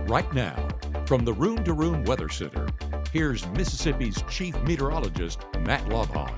Right now, from the Room to Room Weather Center, here's Mississippi's Chief Meteorologist, Matt Lobhon.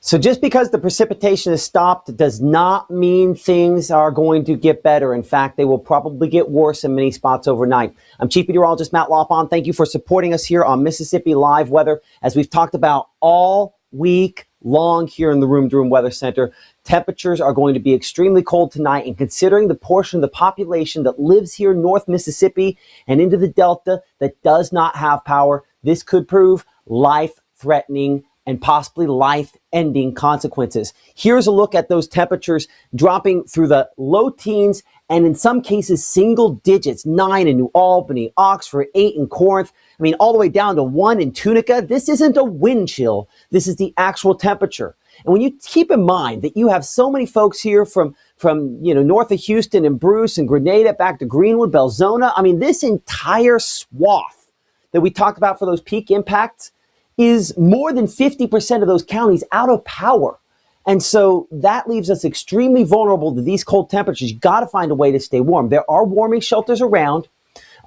So just because the precipitation is stopped does not mean things are going to get better. In fact, they will probably get worse in many spots overnight. I'm Chief Meteorologist Matt Lobhon. Thank you for supporting us here on Mississippi Live Weather. As we've talked about all week long here in the Room to Room Weather Center, temperatures are going to be extremely cold tonight. And considering the portion of the population that lives here in North Mississippi and into the Delta that does not have power, this could prove life-threatening and possibly life-ending consequences. Here's a look at those temperatures dropping through the low teens and in some cases single digits. 9 in New Albany, Oxford, 8 in Corinth. I mean, all the way down to 1 in Tunica. This isn't a wind chill. This is the actual temperature. And when you keep in mind that you have so many folks here from north of Houston and Bruce and Grenada back to Greenwood, Belzona, I mean, this entire swath that we talked about for those peak impacts is more than 50% of those counties out of power. And so that leaves us extremely vulnerable to these cold temperatures. You got to find a way to stay warm. There are warming shelters around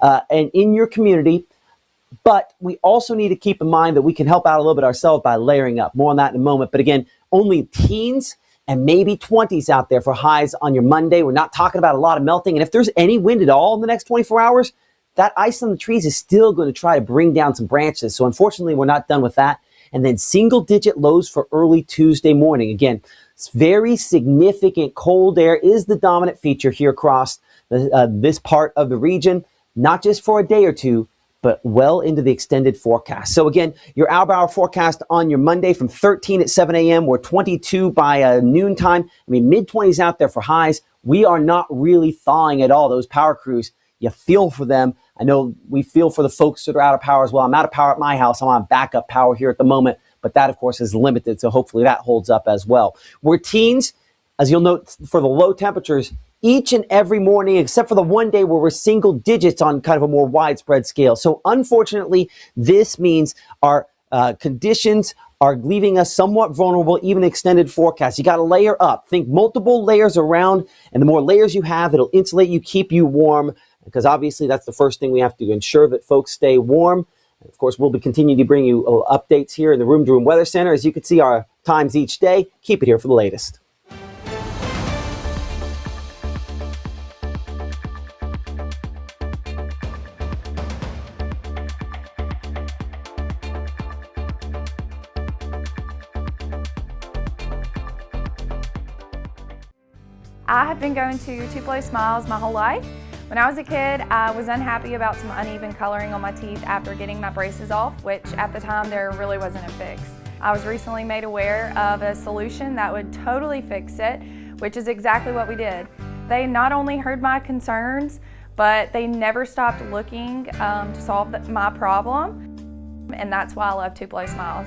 and in your community, but we also need to keep in mind that we can help out a little bit ourselves by layering up. More on that in a moment. But again, only teens and maybe 20s out there for highs on your Monday. We're not talking about a lot of melting. And if there's any wind at all in the next 24 hours, that ice on the trees is still going to try to bring down some branches. So unfortunately, we're not done with that. And then single digit lows for early Tuesday morning. Again, it's very significant cold air is the dominant feature here across this part of the region, not just for a day or two, but well into the extended forecast. So again, your hour forecast on your Monday from 13 at 7 a.m. or 22 by noontime. I mean, mid-20s out there for highs. We are not really thawing at all. Those power crews, you feel for them. I know we feel for the folks that are out of power as well. I'm out of power at my house. I'm on backup power here at the moment, but that, of course, is limited. So hopefully that holds up as well. We're teens, as you'll note, for the low temperatures each and every morning, except for the one day where we're single digits on kind of a more widespread scale. So unfortunately, this means our conditions are leaving us somewhat vulnerable, even extended forecasts. You got to layer up. Think multiple layers around, and the more layers you have, it'll insulate you, keep you warm, because obviously that's the first thing we have to ensure that folks stay warm. Of course, we'll be continuing to bring you updates here in the Room to Room Weather Center. As you can see, our times each day. Keep it here for the latest. I have been going to Tupelo Smiles my whole life. When I was a kid, I was unhappy about some uneven coloring on my teeth after getting my braces off, which at the time there really wasn't a fix. I was recently made aware of a solution that would totally fix it, which is exactly what we did. They not only heard my concerns, but they never stopped looking to solve my problem, and that's why I love Tupelo Smiles.